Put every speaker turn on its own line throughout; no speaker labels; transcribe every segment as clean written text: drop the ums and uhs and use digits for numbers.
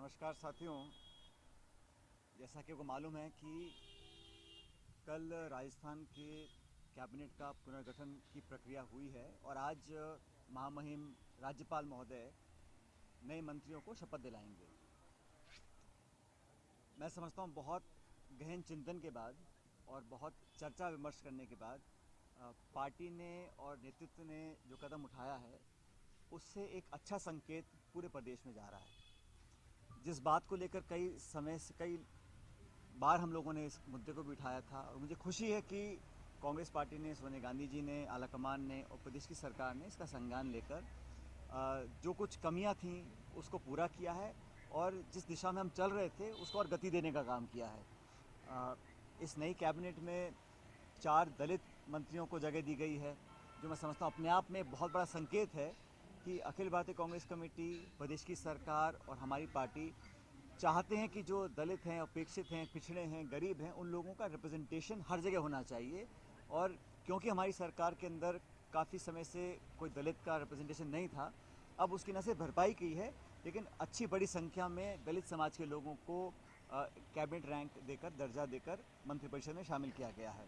नमस्कार साथियों। जैसा कि आपको मालूम है कि कल राजस्थान के कैबिनेट का पुनर्गठन की प्रक्रिया हुई है और आज महामहिम राज्यपाल महोदय नए मंत्रियों को शपथ दिलाएंगे। मैं समझता हूँ बहुत गहन चिंतन के बाद और बहुत चर्चा विमर्श करने के बाद पार्टी ने और नेतृत्व ने जो कदम उठाया है उससे एक अच्छा संकेत पूरे प्रदेश में जा रहा है। जिस बात को लेकर कई बार हम लोगों ने इस मुद्दे को भी उठाया था और मुझे खुशी है कि कांग्रेस पार्टी ने, सोनिया गांधी जी ने, आलाकमान ने और प्रदेश की सरकार ने इसका संज्ञान लेकर जो कुछ कमियां थीं उसको पूरा किया है और जिस दिशा में हम चल रहे थे उसको और गति देने का काम किया है। इस नई कैबिनेट में 4 दलित मंत्रियों को जगह दी गई है, जो मैं समझता हूँ अपने आप में बहुत बड़ा संकेत है कि अखिल भारतीय कांग्रेस कमेटी, प्रदेश की सरकार और हमारी पार्टी चाहते हैं कि जो दलित हैं, उपेक्षित हैं, पिछड़े हैं, गरीब हैं, उन लोगों का रिप्रेजेंटेशन हर जगह होना चाहिए। और क्योंकि हमारी सरकार के अंदर काफ़ी समय से कोई दलित का रिप्रेजेंटेशन नहीं था, अब उसकी न सिर्फ भरपाई की है लेकिन अच्छी बड़ी संख्या में दलित समाज के लोगों को कैबिनेट रैंक देकर, दर्जा देकर मंत्रिपरिषद में शामिल किया गया है।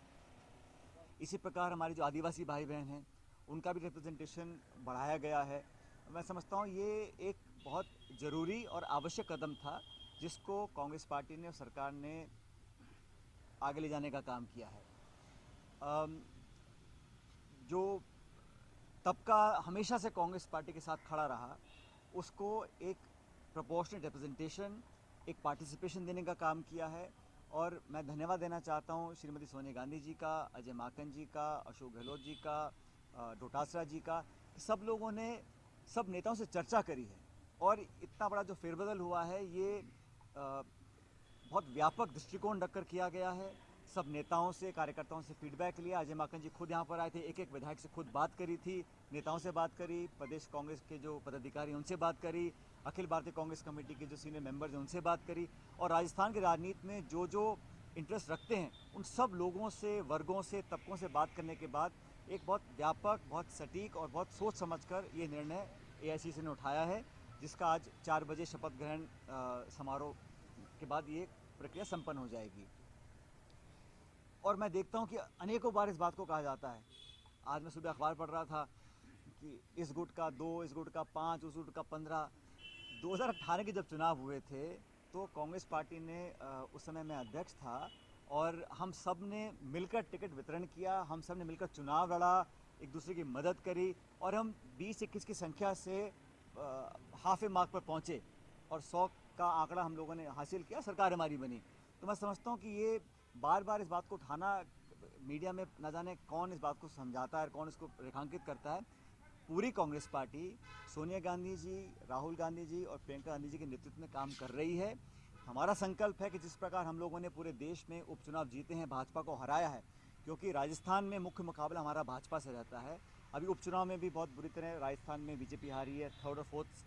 इसी प्रकार हमारे जो आदिवासी भाई बहन हैं उनका भी रिप्रेजेंटेशन बढ़ाया गया है। मैं समझता हूँ ये एक बहुत ज़रूरी और आवश्यक कदम था जिसको कांग्रेस पार्टी ने और सरकार ने आगे ले जाने का काम किया है। जो तबका हमेशा से कांग्रेस पार्टी के साथ खड़ा रहा उसको एक प्रोपोर्शनेट रिप्रेजेंटेशन, एक पार्टिसिपेशन देने का काम किया है। और मैं धन्यवाद देना चाहता हूँ श्रीमती सोनिया गांधी जी का, अजय माकन जी का, अशोक गहलोत जी का, डोटासरा जी का। सब लोगों ने, सब नेताओं से चर्चा करी है और इतना बड़ा जो फेरबदल हुआ है ये बहुत व्यापक दृष्टिकोण रखकर किया गया है। सब नेताओं से, कार्यकर्ताओं से फीडबैक लिया। अजय माकन जी खुद यहाँ पर आए थे, एक एक विधायक से खुद बात करी थी, नेताओं से बात करी, प्रदेश कांग्रेस के जो पदाधिकारी उनसे बात करी, अखिल भारतीय कांग्रेस कमेटी के जो सीनियर मेंबर्स हैं उनसे बात करी और राजस्थान की राजनीति में जो जो इंटरेस्ट रखते हैं उन सब लोगों से, वर्गों से, तबकों से बात करने के बाद एक बहुत व्यापक, बहुत सटीक और बहुत सोच समझकर ये निर्णय एआईसीसी ने उठाया है, जिसका आज 4 बजे शपथ ग्रहण समारोह के बाद ये प्रक्रिया संपन्न हो जाएगी। और मैं देखता हूँ कि अनेकों बार इस बात को कहा जाता है। आज मैं सुबह अखबार पढ़ रहा था कि इस गुट का 2, इस गुट का 5, उस गुट का 15। 2018 के जब चुनाव हुए थे तो कांग्रेस पार्टी ने, उस समय मैं अध्यक्ष था और हम सब ने मिलकर टिकट वितरण किया, हम सब ने मिलकर चुनाव लड़ा, एक दूसरे की मदद करी और हम 20-21 की संख्या से हाफ ए मार्क पर पहुँचे और 100 का आंकड़ा हम लोगों ने हासिल किया, सरकार हमारी बनी। तो मैं समझता हूँ कि ये बार बार इस बात को उठाना, मीडिया में न जाने कौन इस बात को समझाता है, कौन इसको रेखांकित करता है। पूरी कांग्रेस पार्टी सोनिया गांधी जी, राहुल गांधी जी और प्रियंका गांधी जी के नेतृत्व में काम कर रही है। हमारा संकल्प है कि जिस प्रकार हम लोगों ने पूरे देश में उपचुनाव जीते हैं, भाजपा को हराया है, क्योंकि राजस्थान में मुख्य मुकाबला हमारा भाजपा से रहता है। अभी उपचुनाव में भी बहुत बुरी तरह राजस्थान में बीजेपी हारी है, 3rd और 4th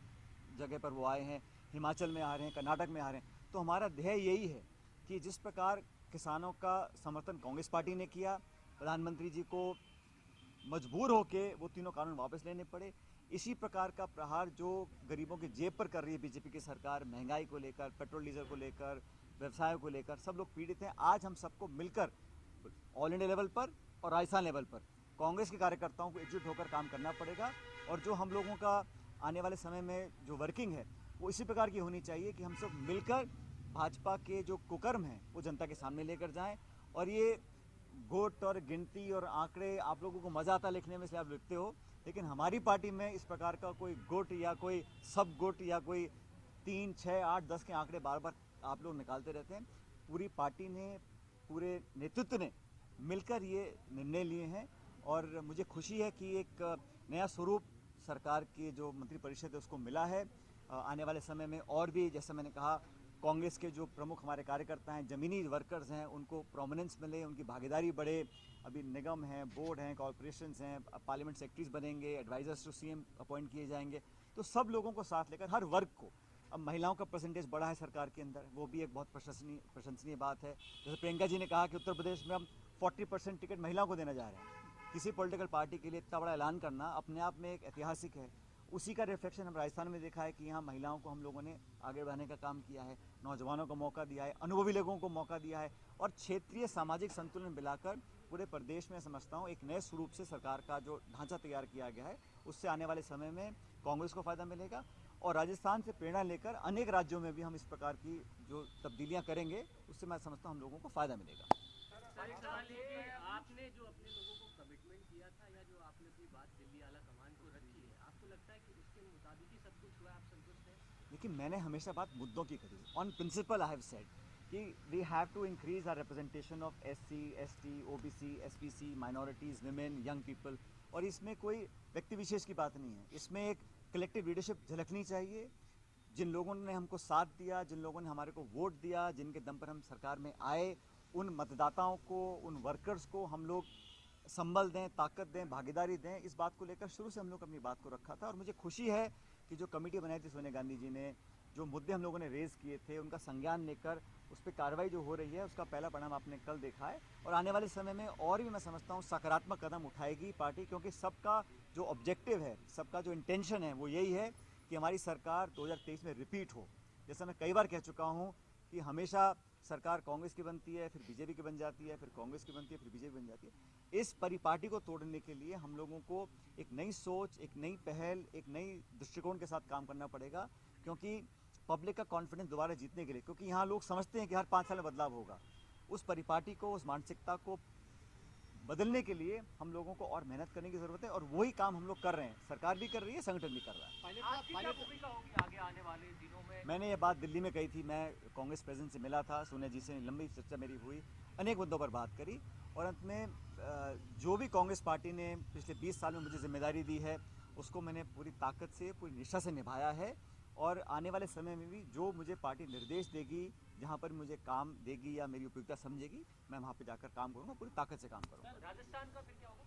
जगह पर वो आए हैं, हिमाचल में आ रहे हैं, कर्नाटक में आ रहे हैं। तो हमारा ध्येय यही है कि जिस प्रकार किसानों का समर्थन कांग्रेस पार्टी ने किया, प्रधानमंत्री जी को मजबूर होकर वो तीनों कानून वापस लेने पड़े, इसी प्रकार का प्रहार जो गरीबों की जेब पर कर रही है बीजेपी की सरकार, महंगाई को लेकर, पेट्रोल डीजल को लेकर, व्यवसायों को लेकर, सब लोग पीड़ित हैं। आज हम सबको मिलकर ऑल इंडिया लेवल पर और राजस्थान लेवल पर कांग्रेस के कार्यकर्ताओं को एकजुट होकर काम करना पड़ेगा और जो हम लोगों का आने वाले समय में जो वर्किंग है वो इसी प्रकार की होनी चाहिए कि हम सब मिलकर भाजपा के जो कुकर्म हैं वो जनता के सामने लेकर जाएं। और ये वोट और गिनती और आंकड़े आप लोगों को मज़ा आता लिखने में, इसलिए आप लिखते हो, लेकिन हमारी पार्टी में इस प्रकार का कोई गुट या कोई सब गुट या कोई 3, 6, 8, 10 के आंकड़े बार बार आप लोग निकालते रहते हैं। पूरी पार्टी ने, पूरे नेतृत्व ने मिलकर ये निर्णय लिए हैं और मुझे खुशी है कि एक नया स्वरूप सरकार की जो मंत्रिपरिषद है उसको मिला है। आने वाले समय में और भी, जैसा मैंने कहा, कांग्रेस के जो प्रमुख हमारे कार्यकर्ता हैं, ज़मीनी वर्कर्स हैं, उनको प्रोमिनेंस मिले, उनकी भागीदारी बढ़े। अभी निगम हैं, बोर्ड हैं, कॉरपोरेशंस हैं, पार्लियामेंट सेक्रेटरीज बनेंगे, एडवाइजर्स टू सीएम अपॉइंट किए जाएंगे। तो सब लोगों को साथ लेकर, हर वर्ग को, अब महिलाओं का परसेंटेज बढ़ा है सरकार के अंदर, वो भी एक बहुत प्रशंसनीय बात है। जैसे प्रियंका जी ने कहा कि उत्तर प्रदेश में हम 40% टिकट महिलाओं को देने जा रहे हैं। किसी पॉलिटिकल पार्टी के लिए इतना बड़ा ऐलान करना अपने आप में एक ऐतिहासिक है। उसी का रिफ्लेक्शन हम राजस्थान में देखा है कि यहाँ महिलाओं को हम लोगों ने आगे बढ़ाने का काम किया है, नौजवानों को मौका दिया है, अनुभवी लोगों को मौका दिया है और क्षेत्रीय सामाजिक संतुलन मिलाकर पूरे प्रदेश में समझता हूँ एक नए स्वरूप से सरकार का जो ढांचा तैयार किया गया है उससे आने वाले समय में कांग्रेस को फ़ायदा मिलेगा और राजस्थान से प्रेरणा लेकर अनेक राज्यों में भी हम इस प्रकार की जो तब्दीलियाँ करेंगे उससे मैं समझता हूँ हम लोगों को फ़ायदा मिलेगा।
एक सवाल ये कि आपने जो अपने लोगों को कमिटमेंट किया था या जो आपने अपनी बात दिल्ली आला कमान को रखी है, आपको लगता है कि उसके मुताबिक ही सब कुछ हुआ, आप संतुष्ट हैं?
लेकिन मैंने हमेशा बात मुद्दों की करी। On principle I have said कि we have to increase our representation of SC, ST, OBC, SPC, minorities, women, young people और इसमें कोई व्यक्ति विशेष की बात नहीं है। इसमें एक कलेक्टिव लीडरशिप झलकनी चाहिए। जिन लोगों ने हमको साथ दिया, जिन लोगों ने हमारे को वोट दिया, जिनके दम पर हम सरकार में आए, उन मतदाताओं को, उन वर्कर्स को हम लोग संबल दें, ताकत दें, भागीदारी दें। इस बात को लेकर शुरू से हम लोग अपनी बात को रखा था और मुझे खुशी है कि जो कमेटी बनाई थी सोनिया गांधी जी ने, जो मुद्दे हम लोगों ने रेज़ किए थे उनका संज्ञान लेकर उस पर कार्रवाई जो हो रही है उसका पहला परिणाम आपने कल देखा है और आने वाले समय में और भी मैं समझता हूँ सकारात्मक कदम उठाएगी पार्टी क्योंकि सबका जो ऑब्जेक्टिव है, सबका जो इंटेंशन है वो यही है कि हमारी सरकार 2023 में रिपीट हो। जैसा मैं कई बार कह चुका हूँ कि हमेशा सरकार कांग्रेस की बनती है, फिर बीजेपी की बन जाती है, फिर कांग्रेस की बनती है, फिर बीजेपी बन जाती है। इस परिपाटी को तोड़ने के लिए हम लोगों को एक नई सोच, एक नई पहल, एक नई दृष्टिकोण के साथ काम करना पड़ेगा क्योंकि पब्लिक का कॉन्फिडेंस दोबारा जीतने के लिए, क्योंकि यहाँ लोग समझते हैं कि हर 5 साल में बदलाव होगा, उस परिपाटी को, उस मानसिकता को बदलने के लिए हम लोगों को और मेहनत करने की ज़रूरत है और वही काम हम लोग कर रहे हैं। सरकार भी कर रही है, संगठन भी कर रहा है।
आपकी क्या भूमिका होगी आगे आने वाले दिनों में?
मैंने ये बात दिल्ली में कही थी, मैं कांग्रेस प्रेसिडेंट से मिला था, सोनिया जी से लंबी चर्चा मेरी हुई, अनेक मुद्दों पर बात करी और अंत में जो भी कांग्रेस पार्टी ने पिछले 20 साल में मुझे जिम्मेदारी दी है उसको मैंने पूरी ताकत से, पूरी निष्ठा से निभाया है और आने वाले समय में भी जो मुझे पार्टी निर्देश देगी, जहाँ पर मुझे काम देगी या मेरी उपयुक्तता समझेगी, मैं वहाँ पर जाकर काम करूँगा, पूरी ताकत से काम करूँगा।
राजस्थान का फिर क्या होगा?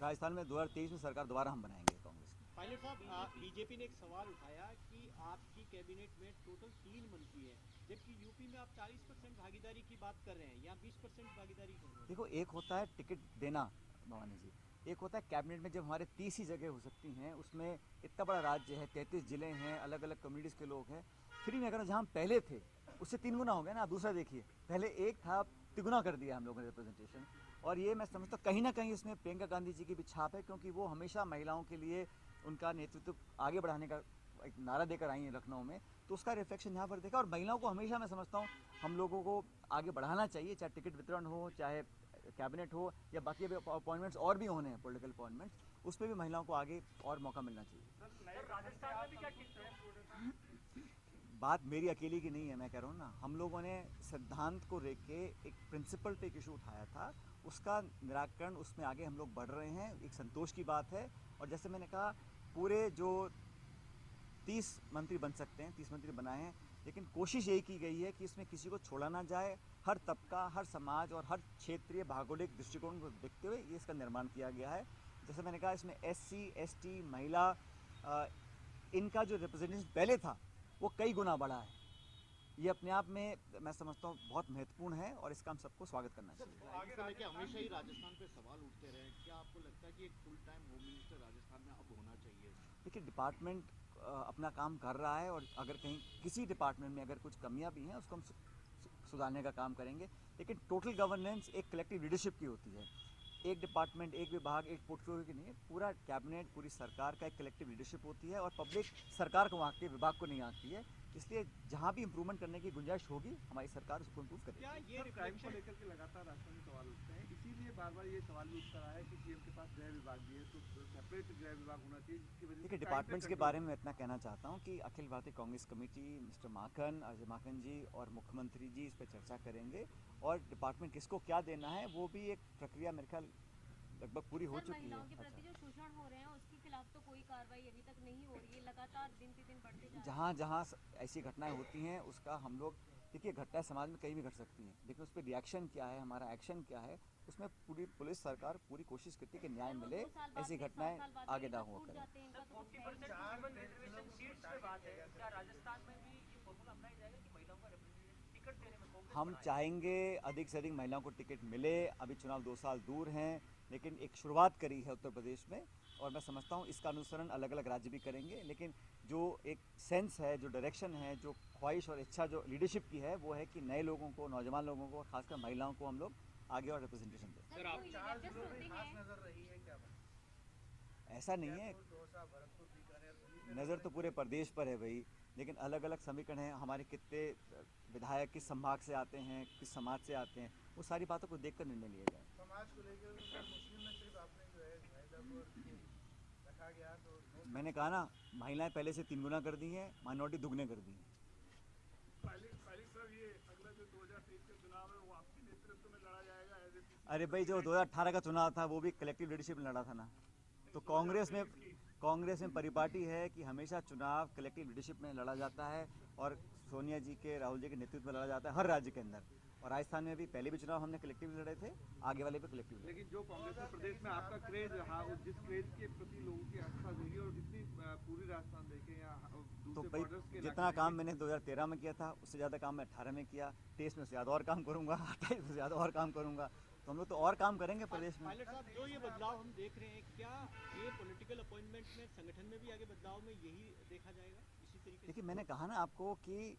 राजस्थान में 2023 में सरकार दोबारा हम बनाएंगे कांग्रेस की।
पायलट साहब, बीजेपी ने एक सवाल उठाया कि आपकी कैबिनेट में टोटल 3 मंत्री हैं, जबकि यूपी में आप 40% भागीदारी की बात कर रहे हैं, यहाँ 20% भागीदारी कर रहे हैं।
देखो, एक होता है टिकट देना भवानी जी, एक होता है कैबिनेट में जब हमारे 30 ही जगह हो सकती हैं, उसमें इतना बड़ा राज्य है, 33 जिले हैं, अलग अलग कम्युनिटीज़ के लोग हैं, फिर भी अगर जहाँ हम पहले थे उससे 3 गुना हो गया ना। आप दूसरा देखिए, पहले एक था, तिगुना कर दिया हम लोगों ने रिप्रेजेंटेशन और ये मैं समझता हूँ कहीं ना कहीं इसमें प्रियंका गांधी जी की भी छाप है क्योंकि वो हमेशा महिलाओं के लिए उनका नेतृत्व आगे बढ़ाने का एक नारा देकर आई हैं लखनऊ में, तो उसका रिफ्लेक्शन यहाँ पर देखा और महिलाओं को हमेशा मैं समझता हूँ हम लोगों को आगे बढ़ाना चाहिए, चाहे टिकट वितरण हो, चाहे कैबिनेट हो या बाकी अभी अपॉइंटमेंट्स और भी होने हैं, पॉलिटिकल अपॉइंटमेंट्स, उस पर भी महिलाओं को आगे और मौका मिलना चाहिए।
राजस्थान में भी क्या टिप्स है?
बात मेरी अकेली की नहीं है, मैं कह रहा हूँ ना, हम लोगों ने सिद्धांत को लेके एक प्रिंसिपल पे एक इशू उठाया था, उसका निराकरण, उसमें आगे हम लोग बढ़ रहे हैं, एक संतोष की बात है। और जैसे मैंने कहा, पूरे जो 30 मंत्री बन सकते हैं, 30 मंत्री बनाए हैं, लेकिन कोशिश यही की गई है कि इसमें किसी को छोड़ा ना जाए, हर तबका, हर समाज और हर क्षेत्रीय भौगोलिक दृष्टिकोण को देखते हुए ये इसका निर्माण किया गया है। जैसे मैंने कहा, इसमें SC, ST, महिला, इनका जो रिप्रेजेंटेशन पहले था वो कई गुना बढ़ा है। ये अपने आप में मैं समझता हूँ बहुत महत्वपूर्ण है और इसका हम सबको स्वागत करना चाहिए।
आगे समय के हमेशा ही राजस्थान पे सवाल उठते रहे, क्या आपको लगता है कि एक full time home minister Rajasthan में अब होना चाहिए?
देखिए, डिपार्टमेंट अपना काम कर रहा है और अगर कहीं किसी डिपार्टमेंट में अगर कुछ कमियां भी हैं उसको हम सुधारने का काम करेंगे, लेकिन टोटल गवर्नेंस एक कलेक्टिव लीडरशिप की होती है। एक डिपार्टमेंट, एक विभाग, एक पोर्टफोलियो की नहीं है, पूरा कैबिनेट, पूरी सरकार का एक कलेक्टिव लीडरशिप होती है और पब्लिक सरकार को आंकती है, विभाग को नहीं आंकती है। इसलिए जहाँ भी इंप्रूवमेंट करने की गुंजाइश होगी हमारी सरकार उसको इम्प्रूव करेगी।
क्या ये
क्राइम को लेकर के लगातार राष्ट्र में सवाल उठते हैं, इसीलिए बार बार ये सवाल भी उठता रहा है कि सीएम के पास गृह विभाग भी है, तो सेपरेट गृह विभाग होना चाहिए, जिसकी वजह से
देखिए, डिपार्टमेंट्स के बारे में मैं इतना कहना चाहता हूँ कि अखिल भारतीय कांग्रेस कमेटी, मिस्टर माखन, अजय माखन जी और मुख्यमंत्री जी इस पर चर्चा करेंगे और डिपार्टमेंट किसको क्या देना है वो भी एक प्रक्रिया मेरे ख्याल लगभग पूरी हो चुकी है।
महिलाओं के प्रति जो शोषण हो रहे हैं उसके खिलाफ तो कोई कार्रवाई अभी तक नहीं हो रही है, लगातार दिन प्रतिदिन बढ़ते जा रहे हैं।
जहाँ जहाँ ऐसी घटनाएं होती हैं उसका हम लोग, देखिए घटनाएं समाज में कहीं भी घट सकती हैं, लेकिन उस पर रिएक्शन क्या है, हमारा एक्शन क्या है, उसमें पूरी पुलिस सरकार पूरी कोशिश करती है कि न्याय मिले, ऐसी घटनाएं आगे ना हुआ करें।
40% वुमेन रिजर्वेशन सीट्स पे बात है, क्या राजस्थान में भी ये फॉर्मूला अपनाया जाएगा कि महिलाओं का रिप्रेजेंटेशन टिकट देने में कांग्रेस
हम
बढ़ाए?
चाहेंगे अधिक से अधिक महिलाओं को टिकट मिले। अभी चुनाव 2 साल दूर हैं, लेकिन एक शुरुआत करी है उत्तर प्रदेश में, और मैं समझता हूँ इसका अनुसरण अलग अलग राज्य भी करेंगे। लेकिन जो एक सेंस है, जो डायरेक्शन है, जो ख्वाहिश और इच्छा जो लीडरशिप की है, वो है कि नए लोगों को, नौजवान लोगों को, खासकर महिलाओं को हम लोग आगे और रिप्रेजेंटेशन दें।
सर कोई लेटेस्ट होते हैं
नजर रही है क्या
ऐसा नहीं है, नज़र तो पूरे प्रदेश पर है भाई, लेकिन अलग अलग समीकरण हैं। हमारे कितने विधायक किस संभाग से आते हैं, किस समाज से आते हैं, वो सारी बातों को देखकर निर्णय लिया जाए।
समाज को लेकर मुस्लिम में सिर्फ आपने जो है रखा गया तो
मैंने कहा ना, महिलाएं पहले से 3 गुना कर दी हैं, माइनॉरिटी दुगने कर दी हैं।
सर ये अगला जो 2023 का चुनाव है वो आपके नेतृत्व में लड़ा जाएगा एज ए
अरे भाई, जो 2018 का चुनाव था वो भी कलेक्टिव लीडरशिप में लड़ा था ना। तो कांग्रेस में परिपाटी है कि हमेशा चुनाव कलेक्टिव लीडरशिप में लड़ा जाता है, और सोनिया जी के, राहुल जी के नेतृत्व में लड़ा जाता है हर राज्य के अंदर। और राजस्थान में भी पहले भी चुनाव हमने कलेक्टिव लड़े थे, आगे वाले भी कलेक्टिव लड़े।
लेकिन जो कांग्रेस में प्रदेश में आपका क्रेज रहा, उस जिस क्रेज के प्रति लोगों की आस्था देखी और जितनी पूरी राजस्थान देखे या
तो
दूसरे
भाई,
बॉर्डर्स के
जितना काम मैंने 2013 में किया था उससे ज़्यादा काम मैं 18 में किया, 23 में उससे ज़्यादा और काम करूँगा, 28 में ज़्यादा और काम करूँगा। तो हम लोग तो और काम करेंगे प्रदेश में।
पायलट साहब, जो ये बदलाव हम देख रहे हैं, क्या ये पॉलिटिकल अपॉइंटमेंट में, संगठन में भी आगे बदलाव में यही देखा जाएगा इसी तरीके से?
देखिए, मैंने कहा ना आपको कि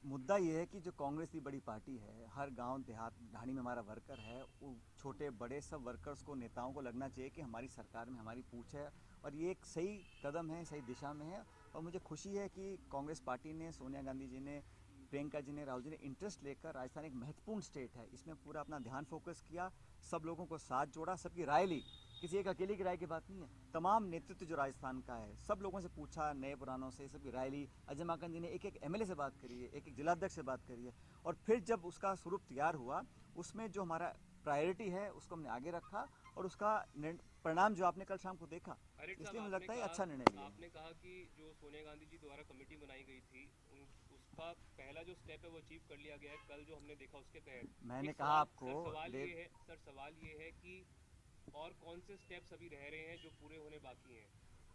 मुद्दा ये है कि जो कांग्रेस की बड़ी पार्टी है, हर गांव देहात ढाणी में हमारा वर्कर है, वो छोटे बड़े सब वर्कर्स को, नेताओं को लगना चाहिए कि हमारी सरकार में हमारी पूछ है, और ये एक सही कदम है, सही दिशा में है। और मुझे खुशी है कि कांग्रेस पार्टी ने, सोनिया गांधी जी ने, प्रियंका जी ने, राहुल जी ने इंटरेस्ट लेकर, राजस्थान एक महत्वपूर्ण स्टेट है, इसमें पूरा अपना ध्यान फोकस किया, सब लोगों को साथ जोड़ा, सबकी राय ली। किसी एक अकेले की राय की बात नहीं है, तमाम नेतृत्व जो राजस्थान का है, सब लोगों से पूछा, नए पुरानों से, सबकी राय ली। अजय माकन जी ने एक एमएलए से बात करी है, एक जिलाध्यक्ष से बात करी है, और फिर जब उसका स्वरूप तैयार हुआ, उसमें जो हमारा प्रायोरिटी है उसको हमने आगे रखा, और उसका परिणाम जो आपने कल शाम को देखा, इसलिए मुझे लगता है अच्छा निर्णय लिया।
आपने कहा कि जो सोनिया गांधी जी द्वारा कमेटी बनाई गई थी, उसका पहला जो स्टेप है वो अचीव कर लिया गया है, कल जो हमने देखा उसके तहत।
मैंने कहा आपको,
सवाल ये है कि और कौन से स्टेप्स अभी रह रहे हैं जो पूरे होने बाकी हैं?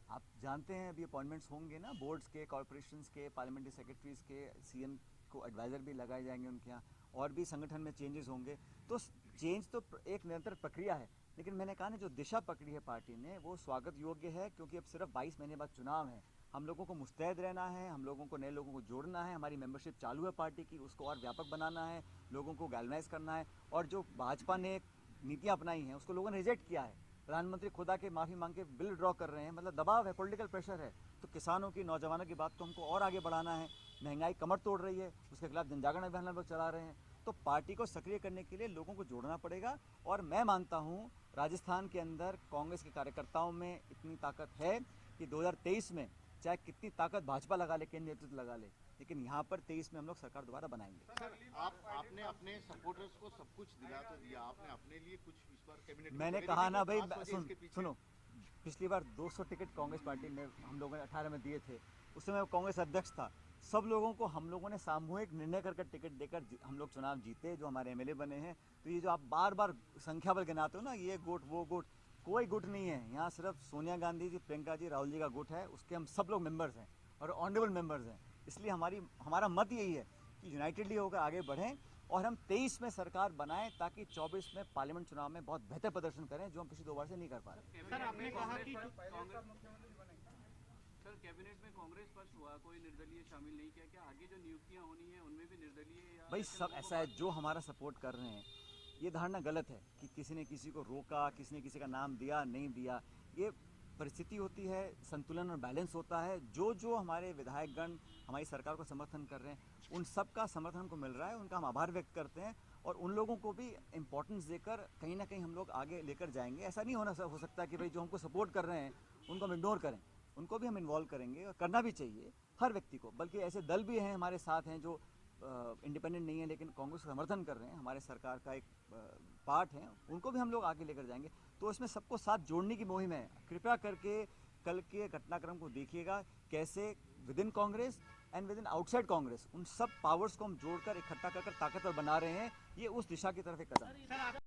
आप जानते हैं अभी अपॉइंटमेंट्स होंगे ना, बोर्ड्स के, कॉर्पोरेशंस के, पार्लियामेंट्री सेक्रेटरीज के, सीएम को एडवाइज़र भी लगाए जाएंगे उनके यहाँ, और भी संगठन में चेंजेस होंगे। तो चेंज तो एक निरंतर प्रक्रिया है, लेकिन मैंने कहा ना, जो दिशा पकड़ी है पार्टी ने वो स्वागत योग्य है, क्योंकि अब सिर्फ 22 महीने बाद चुनाव है। हम लोगों को मुस्तैद रहना है, हम लोगों को, नए लोगों को जोड़ना है, हमारी मेंबरशिप चालू है पार्टी की, उसको और व्यापक बनाना है, लोगों को गैल्वनाइज करना है। और जो भाजपा ने नीतियाँ अपनाई हैं उसको लोगों ने रिजेक्ट किया है। प्रधानमंत्री खुदा के माफ़ी मांग के बिल ड्रॉ कर रहे हैं, मतलब दबाव है, पॉलिटिकल प्रेशर है। तो किसानों की, नौजवानों की बात को हमको और आगे बढ़ाना है। महंगाई कमर तोड़ रही है, उसके खिलाफ जनजागरण अभियान हम लोग चला रहे हैं। तो पार्टी को सक्रिय करने के लिए लोगों को जोड़ना पड़ेगा, और मैं मानता हूँ राजस्थान के अंदर कांग्रेस के कार्यकर्ताओं में इतनी ताकत है कि 2023 में चाहे कितनी ताकत भाजपा लगा ले, केंद्रीय नेतृत्व लगा ले, लेकिन यहाँ पर 23 में हम लोग सरकार दोबारा बनाएंगे।
सर, आपने अपने सपोर्टर्स को सब कुछ दिला तो दिया, आपने अपने लिए कुछ इस बार कैबिनेट में
मैंने कहा ना भाई, सुनो, पिछली बार 200 टिकट कांग्रेस पार्टी में हम लोगों ने 18 में दिए थे, उस समय कांग्रेस अध्यक्ष था। सब लोगों को हम लोगों ने सामूहिक निर्णय करके टिकट देकर हम लोग चुनाव जीते, जो हमारे एमएलए बने हैं। तो ये जो आप बार बार संख्या बल गिनाते हो ना, ये गुट वो गुट, कोई गुट नहीं है यहाँ, सिर्फ सोनिया गांधी जी, प्रियंका जी, राहुल जी का गुट है, उसके हम सब लोग मेंबर्स हैं और ऑनरेबल मेंबर्स हैं। इसलिए हमारा मत यही है कि यूनाइटेडली होकर आगे बढ़ें, और हम 23 में सरकार बनाएं, ताकि 24 में पार्लियामेंट चुनाव में बहुत बेहतर प्रदर्शन करें, जो हम पिछली 2 बार से नहीं कर पा रहे।
सर, आपने कहा कि
सर, कैबिनेट में कांग्रेस पक्ष हुआ, कोई निर्दलीय शामिल नहीं किया, क्या आगे जो नियुक्तियां होनी है उनमें भी निर्दलीय या
भाई सब ऐसा है, जो हमारा सपोर्ट कर रहे हैं, ये धारणा गलत है कि किसी ने किसी को रोका, किसी ने किसी का नाम दिया नहीं दिया। ये परिस्थिति होती है, संतुलन और बैलेंस होता है। जो हमारे विधायकगण हमारी सरकार को समर्थन कर रहे हैं, उन सब का समर्थन हमको मिल रहा है, उनका हम आभार व्यक्त करते हैं, और उन लोगों को भी इम्पोर्टेंस देकर कहीं ना कहीं हम लोग आगे लेकर जाएंगे। ऐसा नहीं हो सकता कि भाई जो हमको सपोर्ट कर रहे हैं उनको हम इग्नोर करें, उनको भी हम इन्वॉल्व करेंगे, और करना भी चाहिए हर व्यक्ति को। बल्कि ऐसे दल भी हैं हमारे साथ हैं जो इंडिपेंडेंट नहीं है, लेकिन कांग्रेस का समर्थन कर रहे हैं, हमारे सरकार का एक पार्ट है, उनको भी हम लोग आगे लेकर जाएंगे। तो इसमें सबको साथ जोड़ने की मुहिम है। कृपया करके कल के घटनाक्रम को देखिएगा, कैसे with in Congress and with in outside Congress उन सब पावर्स को हम जोड़कर इकट्ठा कर ताकतवर बना रहे हैं। ये उस दिशा की तरफ एक कदम है।